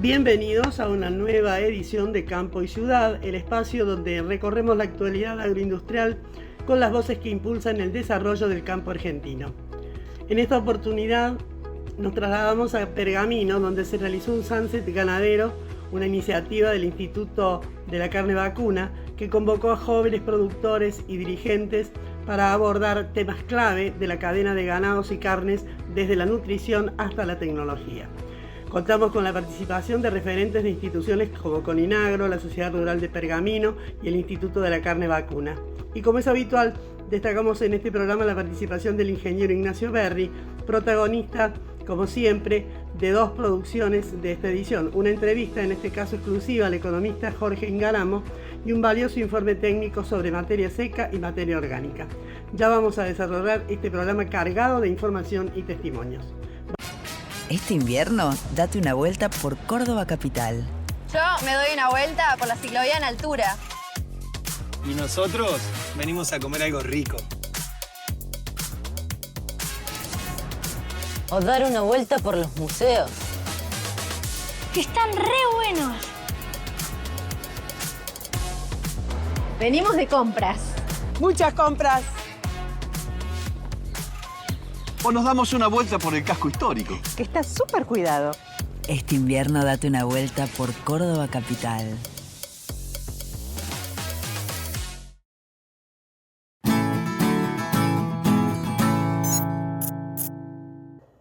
Bienvenidos a una nueva edición de Campo y Ciudad, el espacio donde recorremos la actualidad agroindustrial con las voces que impulsan el desarrollo del campo argentino. En esta oportunidad nos trasladamos a Pergamino, donde se realizó un Sunset ganadero, una iniciativa del Instituto de la Carne Vacuna que convocó a jóvenes productores y dirigentes para abordar temas clave de la cadena de ganados y carnes, desde la nutrición hasta la tecnología. Contamos con la participación de referentes de instituciones como Coninagro, la Sociedad Rural de Pergamino y el Instituto de la Carne Vacuna. Y como es habitual, destacamos en este programa la participación del ingeniero Ignacio Berri, protagonista, como siempre, de dos producciones de esta edición. Una entrevista, en este caso exclusiva, al economista Jorge Ingaramo y un valioso informe técnico sobre materia seca y materia orgánica. Ya vamos a desarrollar este programa cargado de información y testimonios. Este invierno, date una vuelta por Córdoba capital. Yo me doy una vuelta por la ciclovía en altura. Y nosotros venimos a comer algo rico. O dar una vuelta por los museos. Que están re buenos. Venimos de compras. Muchas compras. O nos damos una vuelta por el casco histórico. Que está súper cuidado. Este invierno, date una vuelta por Córdoba capital.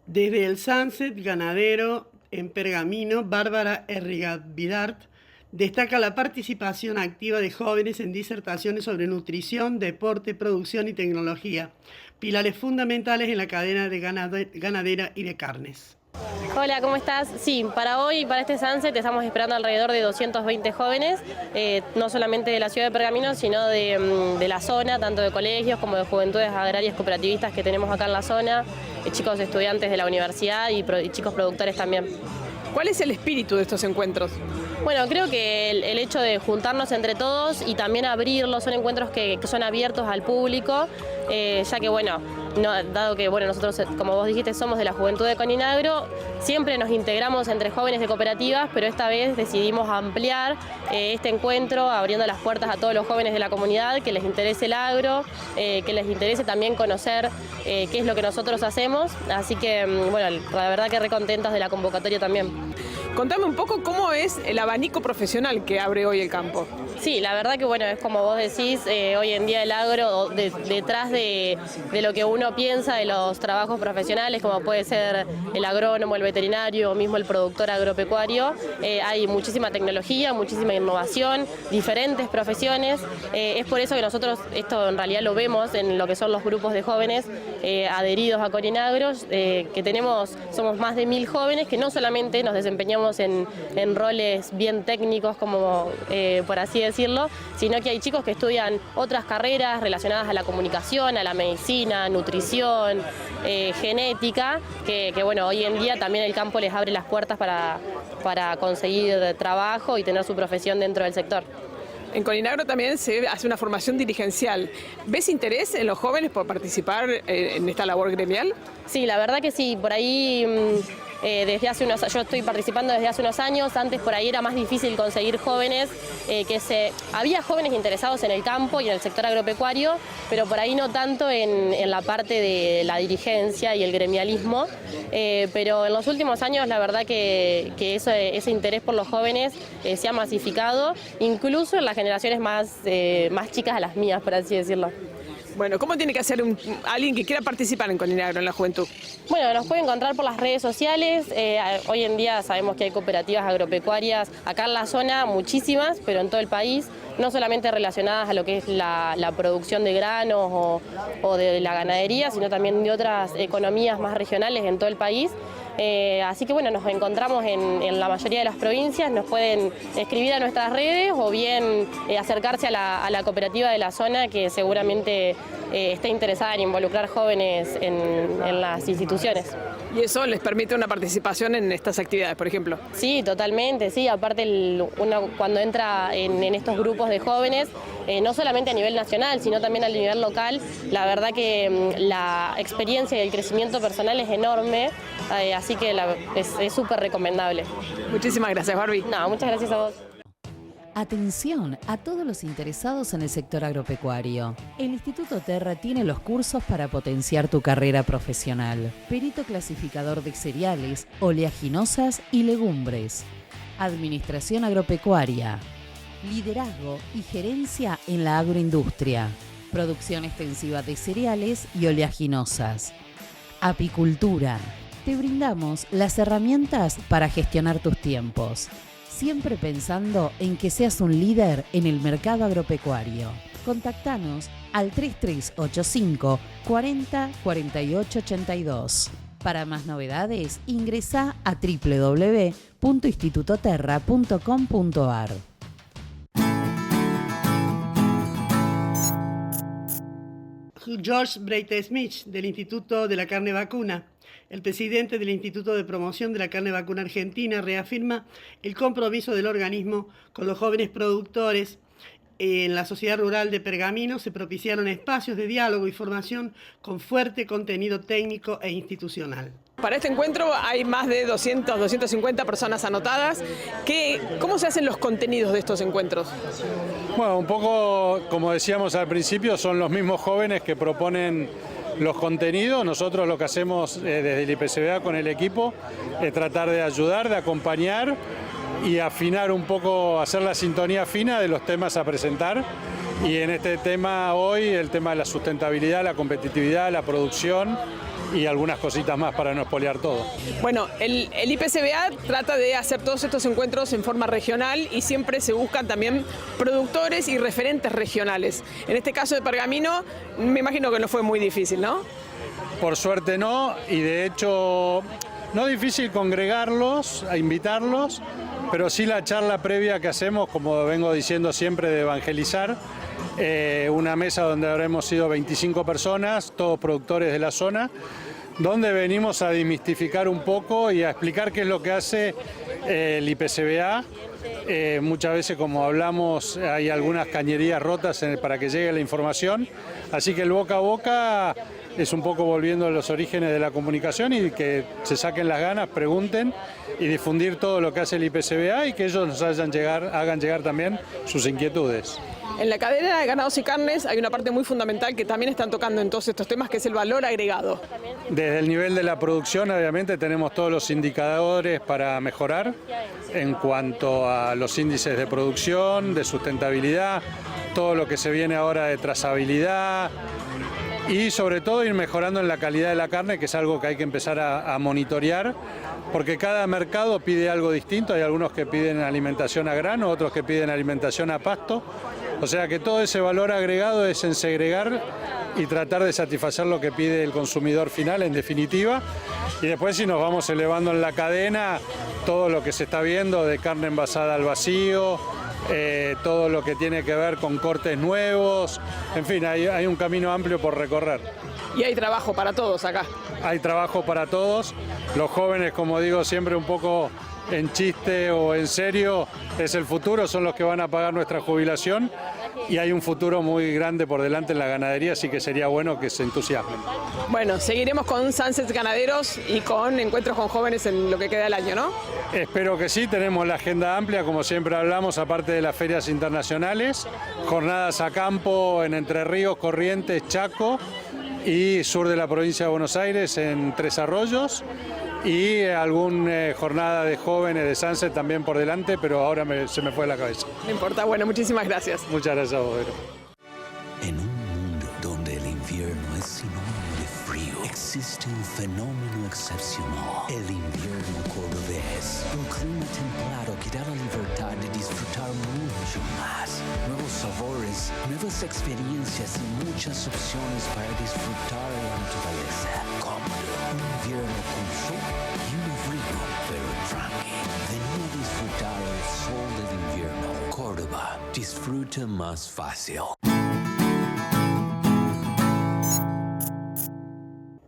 Desde el Sunset ganadero en Pergamino, Bárbara Erriga-Vidart destaca la participación activa de jóvenes en disertaciones sobre nutrición, deporte, producción y tecnología, pilares fundamentales en la cadena de ganadera y de carnes. Hola, ¿cómo estás? Sí, para hoy, para este Sunset, estamos esperando alrededor de 220 jóvenes, no solamente de la ciudad de Pergamino, sino de la zona, tanto de colegios como de juventudes agrarias cooperativistas que tenemos acá en la zona, chicos estudiantes de la universidad y chicos productores también. ¿Cuál es el espíritu de estos encuentros? Bueno, creo que el hecho de juntarnos entre todos y también abrirlos, son encuentros que son abiertos al público, ya que bueno, dado que bueno, nosotros, como vos dijiste, somos de la juventud de Coninagro, siempre nos integramos entre jóvenes de cooperativas, pero esta vez decidimos ampliar este encuentro, abriendo las puertas a todos los jóvenes de la comunidad, que les interese el agro, que les interese también conocer qué es lo que nosotros hacemos, así que bueno, la verdad que re contentos de la convocatoria también. Contame un poco cómo es el abanico profesional que abre hoy el campo. Sí, la verdad que bueno, es como vos decís, hoy en día el agro, detrás de lo que uno piensa de los trabajos profesionales, como puede ser el agrónomo, el veterinario o mismo el productor agropecuario, hay muchísima tecnología, muchísima innovación, diferentes profesiones. Es por eso que nosotros esto en realidad lo vemos en lo que son los grupos de jóvenes adheridos a Coninagro, que somos más de 1000 jóvenes que no solamente nos desempeñamos en roles bien técnicos, como por así decirlo, sino que hay chicos que estudian otras carreras relacionadas a la comunicación, a la medicina, nutrición, genética, que bueno, hoy en día también el campo les abre las puertas para conseguir trabajo y tener su profesión dentro del sector. En Coninagro también se hace una formación dirigencial. ¿Ves interés en los jóvenes por participar en esta labor gremial? Sí, la verdad que sí. Por ahí yo estoy participando desde hace unos años. Antes por ahí era más difícil conseguir jóvenes, había jóvenes interesados en el campo y en el sector agropecuario, pero por ahí no tanto en la parte de la dirigencia y el gremialismo. Pero en los últimos años la verdad que ese interés por los jóvenes se ha masificado, incluso en las generaciones más chicas a las mías, por así decirlo. Bueno, ¿cómo tiene que hacer alguien que quiera participar en Coninagro, en la juventud? Bueno, nos puede encontrar por las redes sociales. Hoy en día sabemos que hay cooperativas agropecuarias acá en la zona, muchísimas, pero en todo el país, no solamente relacionadas a lo que es la producción de granos o de la ganadería, sino también de otras economías más regionales en todo el país. Así que bueno, nos encontramos en la mayoría de las provincias, nos pueden escribir a nuestras redes o bien acercarse a la cooperativa de la zona, que seguramente esté interesada en involucrar jóvenes en las instituciones. ¿Y eso les permite una participación en estas actividades, por ejemplo? Sí, totalmente, sí. Aparte, uno cuando entra en estos grupos de jóvenes, no solamente a nivel nacional, sino también a nivel local, la verdad que la experiencia y el crecimiento personal es enorme, así que es súper recomendable. Muchísimas gracias, Barbie. No, muchas gracias a vos. Atención a todos los interesados en el sector agropecuario. El Instituto Terra tiene los cursos para potenciar tu carrera profesional. Perito clasificador de cereales, oleaginosas y legumbres. Administración agropecuaria. Liderazgo y gerencia en la agroindustria. Producción extensiva de cereales y oleaginosas. Apicultura. Te brindamos las herramientas para gestionar tus tiempos. Siempre pensando en que seas un líder en el mercado agropecuario. Contactanos al 3385 40 48 82. Para más novedades, ingresa a www.institutoterra.com.ar. George Breitesmith, del Instituto de la Carne Vacuna. El presidente del Instituto de Promoción de la Carne Vacuna Argentina reafirma el compromiso del organismo con los jóvenes productores. En la sociedad rural de Pergamino se propiciaron espacios de diálogo y formación con fuerte contenido técnico e institucional. Para este encuentro hay más de 200, 250 personas anotadas. ¿Cómo se hacen los contenidos de estos encuentros? Bueno, un poco, como decíamos al principio, son los mismos jóvenes que proponen los contenidos. Nosotros lo que hacemos desde el IPCBA con el equipo es tratar de ayudar, de acompañar y afinar un poco, hacer la sintonía fina de los temas a presentar. Y en este tema hoy, el tema de la sustentabilidad, la competitividad, la producción y algunas cositas más para no espolear todo. Bueno, el IPCBA trata de hacer todos estos encuentros en forma regional y siempre se buscan también productores y referentes regionales. En este caso de Pergamino, me imagino que no fue muy difícil, ¿no? Por suerte no, y de hecho no es difícil congregarlos, a invitarlos, pero sí la charla previa que hacemos, como vengo diciendo siempre, de evangelizar. Una mesa donde habremos sido 25 personas, todos productores de la zona, donde venimos a desmistificar un poco y a explicar qué es lo que hace el IPCBA. Muchas veces, como hablamos, hay algunas cañerías rotas para que llegue la información, así que el boca a boca es un poco volviendo a los orígenes de la comunicación y que se saquen las ganas, pregunten y difundir todo lo que hace el IPCBA y que ellos nos hagan llegar también sus inquietudes. En la cadena de ganados y carnes hay una parte muy fundamental que también están tocando en todos estos temas, que es el valor agregado. Desde el nivel de la producción, obviamente, tenemos todos los indicadores para mejorar en cuanto a los índices de producción, de sustentabilidad, todo lo que se viene ahora de trazabilidad y sobre todo ir mejorando en la calidad de la carne, que es algo que hay que empezar a monitorear, porque cada mercado pide algo distinto. Hay algunos que piden alimentación a grano, otros que piden alimentación a pasto. O sea que todo ese valor agregado es en segregar y tratar de satisfacer lo que pide el consumidor final, en definitiva. Y después, si nos vamos elevando en la cadena, todo lo que se está viendo de carne envasada al vacío, todo lo que tiene que ver con cortes nuevos, en fin, hay un camino amplio por recorrer. Y hay trabajo para todos acá. Hay trabajo para todos. Los jóvenes, como digo siempre un poco en chiste o en serio, es el futuro, son los que van a pagar nuestra jubilación y hay un futuro muy grande por delante en la ganadería, así que sería bueno que se entusiasmen. Bueno, seguiremos con Sunsets Ganaderos y con encuentros con jóvenes en lo que queda del año, ¿no? Espero que sí, tenemos la agenda amplia, como siempre hablamos, aparte de las ferias internacionales, jornadas a campo en Entre Ríos, Corrientes, Chaco y sur de la provincia de Buenos Aires en Tres Arroyos. Y alguna jornada de jóvenes de Sunset también por delante, pero ahora se me fue de la cabeza. No importa, bueno, muchísimas gracias. Muchas gracias a vos, Vero. En un mundo donde el invierno es sinónimo de frío, existe un fenómeno excepcional, el invierno cordobés. Un clima templado que da la libertad de disfrutar mucho más. Nuevos sabores, nuevas experiencias y muchas opciones para disfrutar de la naturaleza. Cómodo, un invierno con sol y un frío, pero tranqui. Vení a disfrutar el sol del invierno. Córdoba, disfruta más fácil.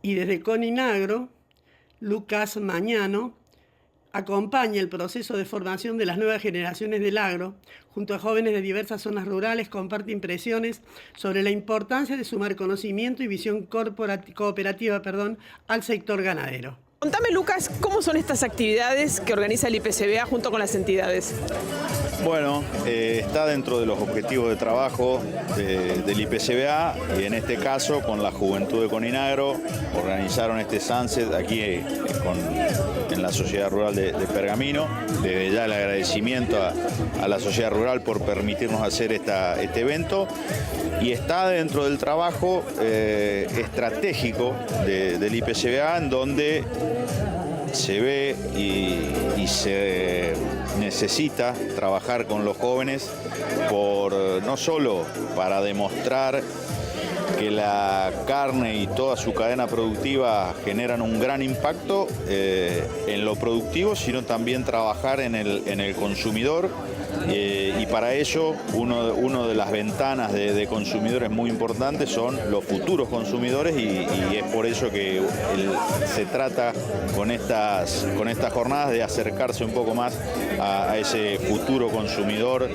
Y desde Coninagro, Lucas Mañano acompaña el proceso de formación de las nuevas generaciones del agro. Junto a jóvenes de diversas zonas rurales, comparte impresiones sobre la importancia de sumar conocimiento y visión cooperativa al sector ganadero. Contame, Lucas, ¿cómo son estas actividades que organiza el IPCBA junto con las entidades? Bueno, está dentro de los objetivos de trabajo del IPCBA y en este caso con la Juventud de Coninagro organizaron este Sunset aquí en la Sociedad Rural de Pergamino. Desde ya el agradecimiento a la Sociedad Rural por permitirnos hacer este evento. Y está dentro del trabajo estratégico del IPCBA, en donde se ve y se necesita trabajar con los jóvenes no solo para demostrar que la carne y toda su cadena productiva generan un gran impacto en lo productivo, sino también trabajar en el consumidor. Y para ello, una de las ventanas de consumidores muy importantes son los futuros consumidores y es por eso que se trata con estas jornadas de acercarse un poco más a ese futuro consumidor,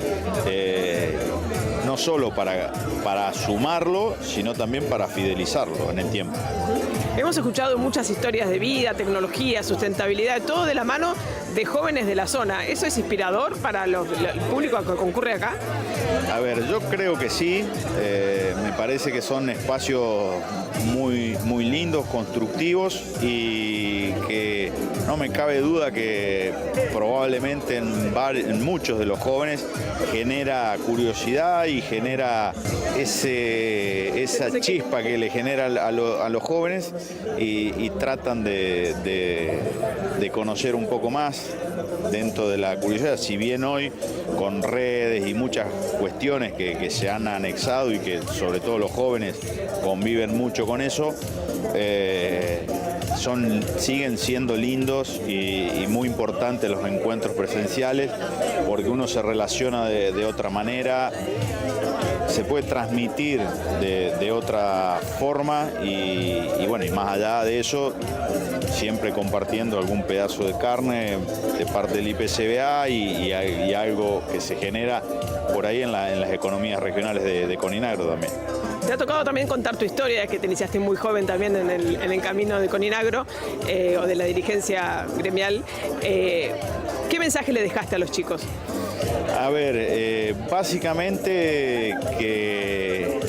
no solo para sumarlo, sino también para fidelizarlo en el tiempo. Hemos escuchado muchas historias de vida, tecnología, sustentabilidad, todo de la mano de jóvenes de la zona. ¿Eso es inspirador para el público que concurre acá? A ver, yo creo que sí. Me parece que son espacios muy, muy lindos, constructivos y que no me cabe duda que probablemente en muchos de los jóvenes genera curiosidad y genera esa chispa que le genera a los jóvenes y tratan de conocer un poco más dentro de la curiosidad. Si bien hoy con redes y muchas cuestiones que se han anexado y que sobre todo los jóvenes conviven mucho con eso, siguen siendo lindos y muy importantes los encuentros presenciales porque uno se relaciona de otra manera, se puede transmitir de otra forma y bueno, y más allá de eso, siempre compartiendo algún pedazo de carne de parte del IPCBA y algo que se genera por ahí en las economías regionales de Coninagro también. Te ha tocado también contar tu historia, que te iniciaste muy joven también en el camino de Coninagro o de la dirigencia gremial. ¿Qué mensaje le dejaste a los chicos? A ver, básicamente que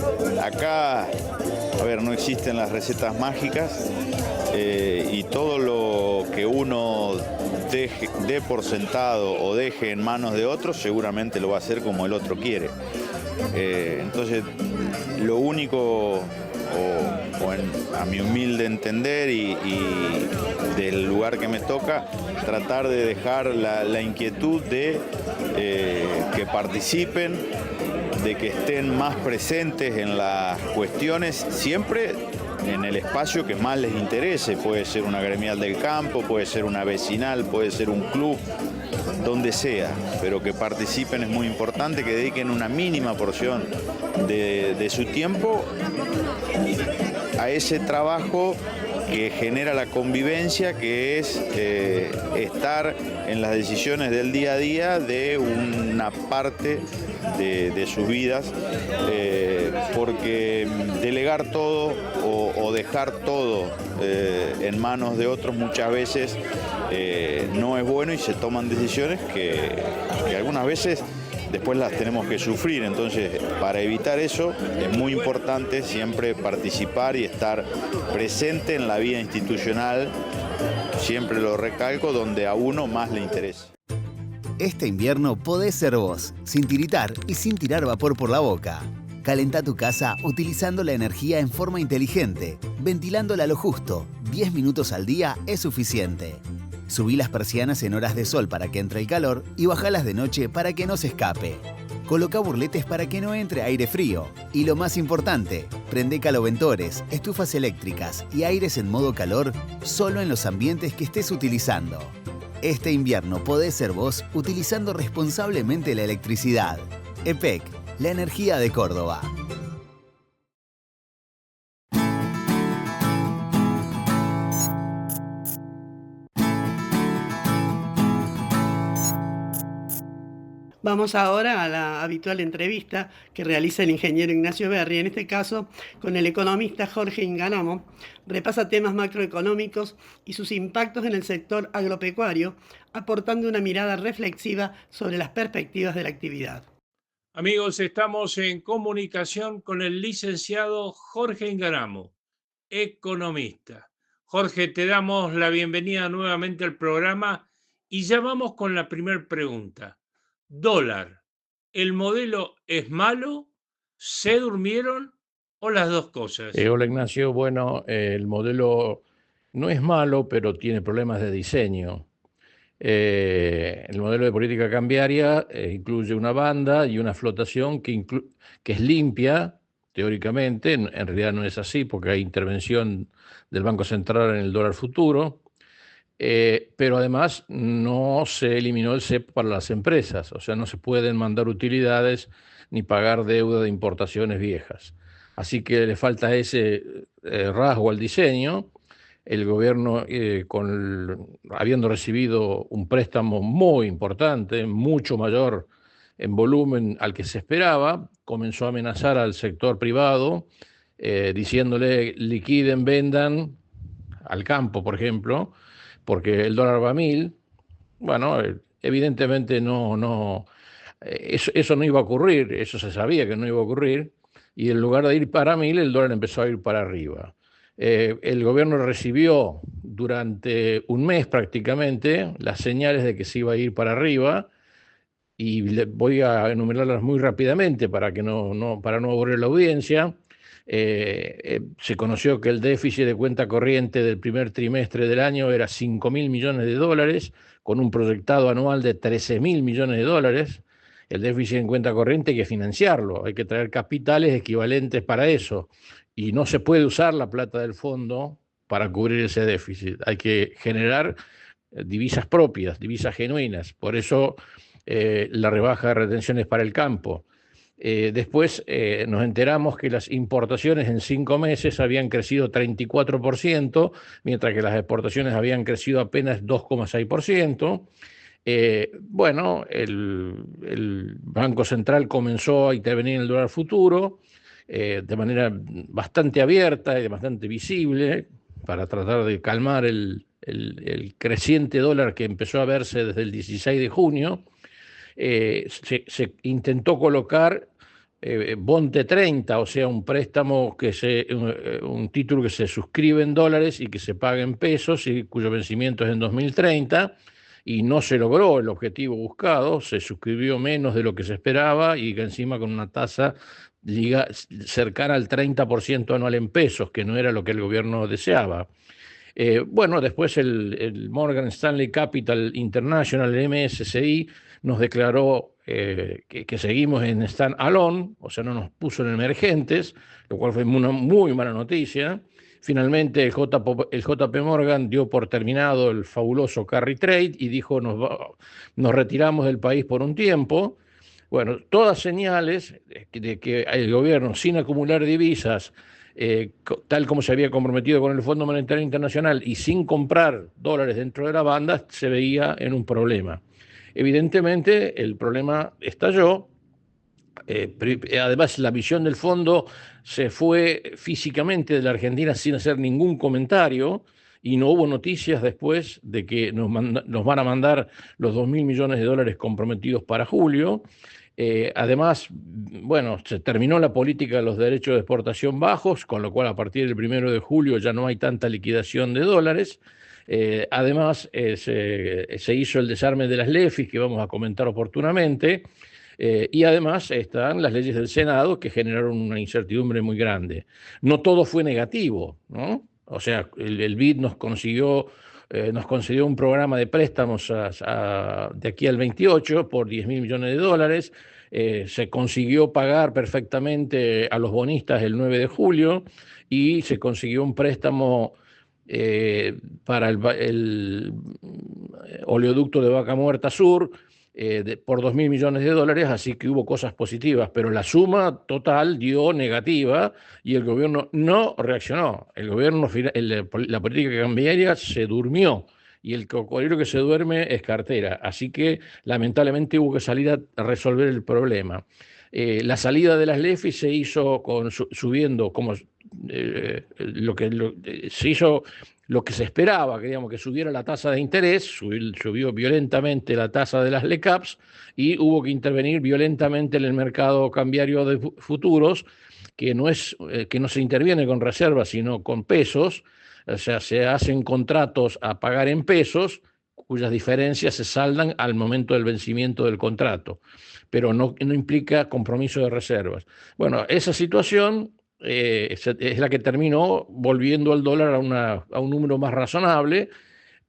acá, no existen las recetas mágicas y todo lo que uno dé por sentado o deje en manos de otros, seguramente lo va a hacer como el otro quiere. Entonces, lo único, a mi humilde entender y del lugar que me toca, tratar de dejar la inquietud de que participen, de que estén más presentes en las cuestiones, siempre en el espacio que más les interese. Puede ser una gremial del campo, puede ser una vecinal, puede ser un club, donde sea, pero que participen es muy importante, que dediquen una mínima porción de su tiempo a ese trabajo que genera la convivencia, que es estar en las decisiones del día a día de una parte de sus vidas, porque delegar todo o dejar todo en manos de otros muchas veces no es bueno y se toman decisiones que algunas veces después las tenemos que sufrir. Entonces, para evitar eso es muy importante siempre participar y estar presente en la vida institucional, siempre lo recalco, donde a uno más le interesa. Este invierno podés ser vos, sin tiritar y sin tirar vapor por la boca. Calentá tu casa utilizando la energía en forma inteligente, ventilándola a lo justo. 10 minutos al día es suficiente. Subí las persianas en horas de sol para que entre el calor y bajalas de noche para que no se escape. Colocá burletes para que no entre aire frío. Y lo más importante, prende caloventores, estufas eléctricas y aires en modo calor solo en los ambientes que estés utilizando. Este invierno podés ser vos utilizando responsablemente la electricidad. EPEC, la energía de Córdoba. Vamos ahora a la habitual entrevista que realiza el ingeniero Ignacio Berri, en este caso con el economista Jorge Inganamo. Repasa temas macroeconómicos y sus impactos en el sector agropecuario, aportando una mirada reflexiva sobre las perspectivas de la actividad. Amigos, estamos en comunicación con el licenciado Jorge Inganamo, economista. Jorge, te damos la bienvenida nuevamente al programa y ya vamos con la primera pregunta. Dólar, ¿el modelo es malo? ¿Se durmieron o las dos cosas? Hola Ignacio, bueno, el modelo no es malo, pero tiene problemas de diseño. El modelo de política cambiaria incluye una banda y una flotación que es limpia, teóricamente, en realidad no es así porque hay intervención del Banco Central en el dólar futuro. Pero además no se eliminó el CEP para las empresas, o sea, no se pueden mandar utilidades ni pagar deuda de importaciones viejas. Así que le falta ese rasgo al diseño. El gobierno, habiendo recibido un préstamo muy importante, mucho mayor en volumen al que se esperaba, comenzó a amenazar al sector privado, diciéndole liquiden, vendan al campo, por ejemplo, porque el dólar va a 1.000, bueno, evidentemente eso no iba a ocurrir, eso se sabía que no iba a ocurrir, y en lugar de ir para 1.000, el dólar empezó a ir para arriba. El gobierno recibió durante un mes prácticamente las señales de que se iba a ir para arriba, y voy a enumerarlas muy rápidamente para no aburrir la audiencia. Se conoció que el déficit de cuenta corriente del primer trimestre del año era 5.000 millones de dólares, con un proyectado anual de 13.000 millones de dólares. El déficit en cuenta corriente hay que financiarlo, hay que traer capitales equivalentes para eso, y no se puede usar la plata del fondo para cubrir ese déficit. Hay que generar divisas propias, divisas genuinas. Por eso la rebaja de retenciones para el campo. Después nos enteramos que las importaciones en 5 meses habían crecido 34%, mientras que las exportaciones habían crecido apenas 2,6%. Bueno, el Banco Central comenzó a intervenir en el dólar futuro de manera bastante abierta y bastante visible para tratar de calmar el creciente dólar que empezó a verse desde el 16 de junio. Se intentó colocar Bonte 30, o sea, un préstamo un título que se suscribe en dólares y que se paga en pesos y cuyo vencimiento es en 2030, y no se logró el objetivo buscado, se suscribió menos de lo que se esperaba y encima con una tasa cercana al 30% anual en pesos, que no era lo que el gobierno deseaba. Bueno, después el Morgan Stanley Capital International, el MSCI, nos declaró que seguimos en stand alone, o sea, no nos puso en emergentes, lo cual fue una muy mala noticia. Finalmente el JP Morgan dio por terminado el fabuloso carry trade y dijo nos retiramos del país por un tiempo. Bueno, todas señales de que el gobierno, sin acumular divisas, tal como se había comprometido con el Fondo Monetario Internacional y sin comprar dólares dentro de la banda, se veía en un problema. Evidentemente el problema estalló. Además, la visión del fondo se fue físicamente de la Argentina sin hacer ningún comentario, y no hubo noticias después de que nos van a mandar los 2.000 millones de dólares comprometidos para julio. Además, bueno, se terminó la política de los derechos de exportación bajos, con lo cual a partir del 1 de julio ya no hay tanta liquidación de dólares. Además, se hizo el desarme de las LEFIs, que vamos a comentar oportunamente, y además están las leyes del Senado que generaron una incertidumbre muy grande. No todo fue negativo, ¿no? O sea, el BID nos concedió un programa de préstamos de aquí al 28 por 10.000 millones de dólares. Se consiguió pagar perfectamente a los bonistas el 9 de julio y se consiguió un préstamo para el oleoducto de Vaca Muerta Sur por 2.000 millones de dólares, así que hubo cosas positivas, pero la suma total dio negativa y el gobierno no reaccionó. El gobierno, la política cambiaria se durmió y el cocodrilo que se duerme es cartera. Así que lamentablemente hubo que salir a resolver el problema. La salida de las LEFI se hizo subiendo como se hizo lo que se esperaba, que subiera la tasa de interés, subió violentamente la tasa de las LECAPs y hubo que intervenir violentamente en el mercado cambiario de futuros, que no se interviene con reservas, sino con pesos. O sea, se hacen contratos a pagar en pesos, cuyas diferencias se saldan al momento del vencimiento del contrato, pero no implica compromiso de reservas. Bueno, esa situación es la que terminó volviendo al dólar a un número más razonable,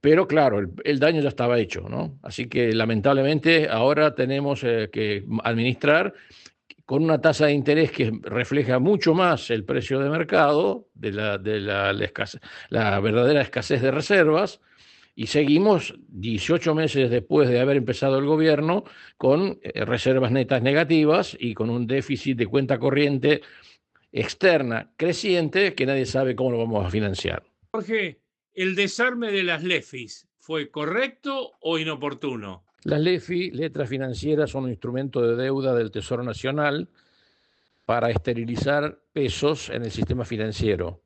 pero claro, el daño ya estaba hecho, ¿no? Así que lamentablemente ahora tenemos que administrar con una tasa de interés que refleja mucho más el precio de mercado de la verdadera escasez de reservas, y seguimos 18 meses después de haber empezado el gobierno con reservas netas negativas y con un déficit de cuenta corriente externa creciente que nadie sabe cómo lo vamos a financiar. Jorge, ¿el desarme de las LEFIs fue correcto o inoportuno? Las LEFI, letras financieras, son un instrumento de deuda del Tesoro Nacional para esterilizar pesos en el sistema financiero.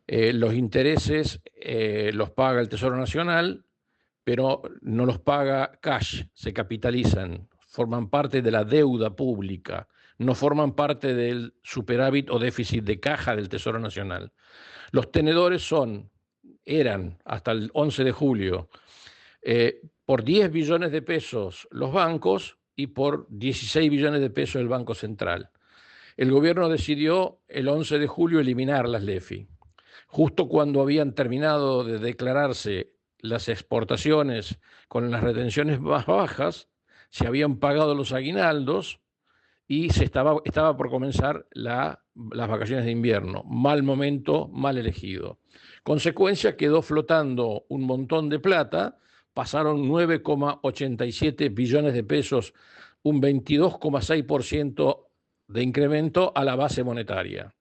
Los intereses los paga el Tesoro Nacional, pero no los paga cash, se capitalizan, forman parte de la deuda pública, no forman parte del superávit o déficit de caja del Tesoro Nacional. Los tenedores eran hasta el 11 de julio, por 10 billones de pesos los bancos y por 16 billones de pesos el Banco Central. El gobierno decidió el 11 de julio eliminar las LEFI. Justo cuando habían terminado de declararse las exportaciones con las retenciones más bajas, se habían pagado los aguinaldos y estaba por comenzar las vacaciones de invierno. Mal momento, mal elegido. Consecuencia, quedó flotando un montón de plata, pasaron 9,87 billones de pesos, un 22,6% de incremento a la base monetaria.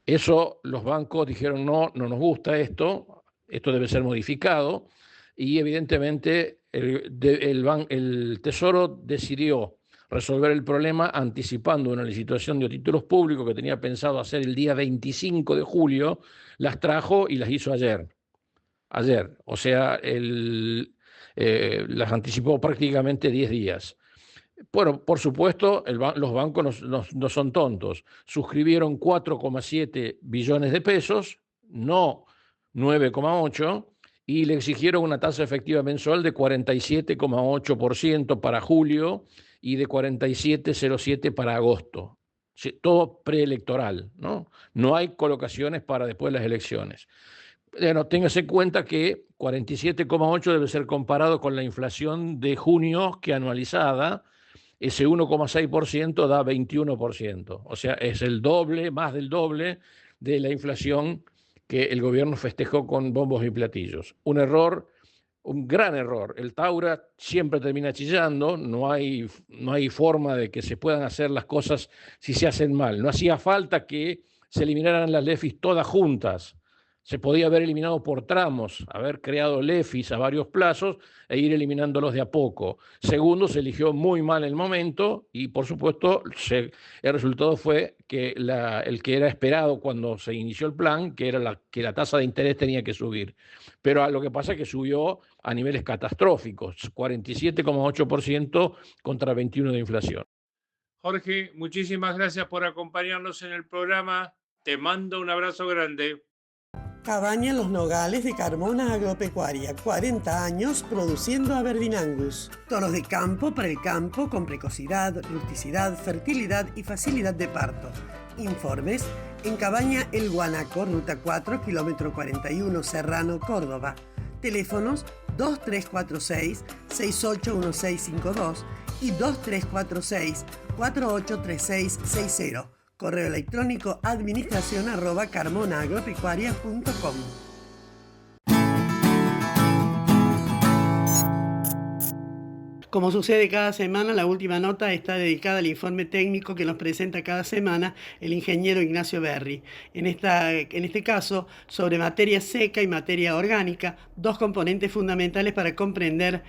Eso los bancos dijeron, no nos gusta esto debe ser modificado, y evidentemente el Tesoro decidió resolver el problema anticipando una licitación de títulos públicos que tenía pensado hacer el día 25 de julio, las trajo y las hizo ayer. O sea, las anticipó prácticamente 10 días. Bueno, por supuesto, los bancos no son tontos. Suscribieron 4,7 billones de pesos, no 9,8, y le exigieron una tasa efectiva mensual de 47,8% para julio y de 47,07% para agosto. Todo preelectoral, ¿no? No hay colocaciones para después de las elecciones. Bueno, téngase en cuenta que 47,8 debe ser comparado con la inflación de junio, que anualizada, ese 1,6% da 21%. O sea, es el doble, más del doble de la inflación que el gobierno festejó con bombos y platillos. Un error, un gran error. El Taura siempre termina chillando, no hay forma de que se puedan hacer las cosas si se hacen mal. No hacía falta que se eliminaran las LEFIs todas juntas. Se podía haber eliminado por tramos, haber creado LEFIs a varios plazos e ir eliminándolos de a poco. Segundo, se eligió muy mal el momento y, por supuesto, el resultado fue que el que era esperado cuando se inició el plan, que era que la tasa de interés tenía que subir. Pero lo que pasa es que subió a niveles catastróficos, 47,8% contra 21% de inflación. Jorge, muchísimas gracias por acompañarnos en el programa. Te mando un abrazo grande. Cabaña en Los Nogales de Carmona Agropecuaria, 40 años produciendo Aberdeen Angus. Toros de campo para el campo con precocidad, rusticidad, fertilidad y facilidad de parto. Informes en Cabaña El Guanaco, Ruta 4, kilómetro 41, Serrano, Córdoba. Teléfonos 2346-681652 y 2346-483660. Correo electrónico administración@carmonaagropecuaria.com. Como sucede cada semana, la última nota está dedicada al informe técnico que nos presenta cada semana el ingeniero Ignacio Berri. En este caso, sobre materia seca y materia orgánica, dos componentes fundamentales para comprender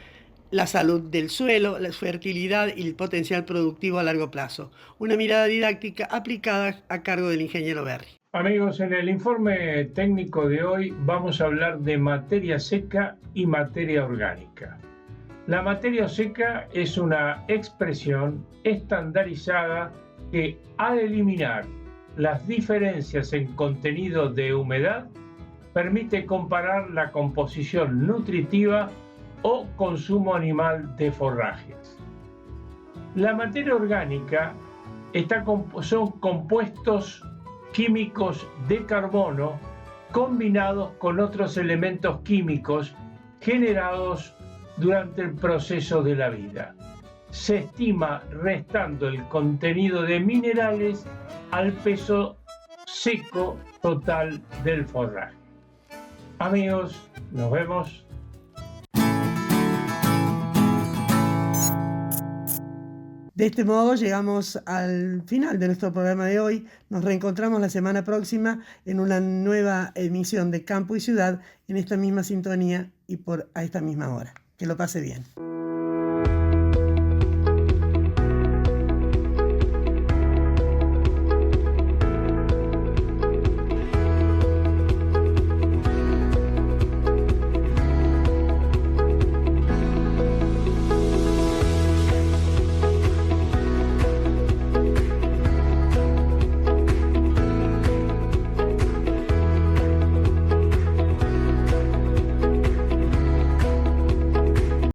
la salud del suelo, la fertilidad y el potencial productivo a largo plazo. Una mirada didáctica aplicada a cargo del ingeniero Berri. Amigos, en el informe técnico de hoy vamos a hablar de materia seca y materia orgánica. La materia seca es una expresión estandarizada que, al eliminar las diferencias en contenido de humedad, permite comparar la composición nutritiva o consumo animal de forrajes. La materia orgánica son compuestos químicos de carbono combinados con otros elementos químicos generados durante el proceso de la vida. Se estima restando el contenido de minerales al peso seco total del forraje. Amigos, nos vemos. De este modo llegamos al final de nuestro programa de hoy. Nos reencontramos la semana próxima en una nueva emisión de Campo y Ciudad en esta misma sintonía y a esta misma hora. Que lo pase bien.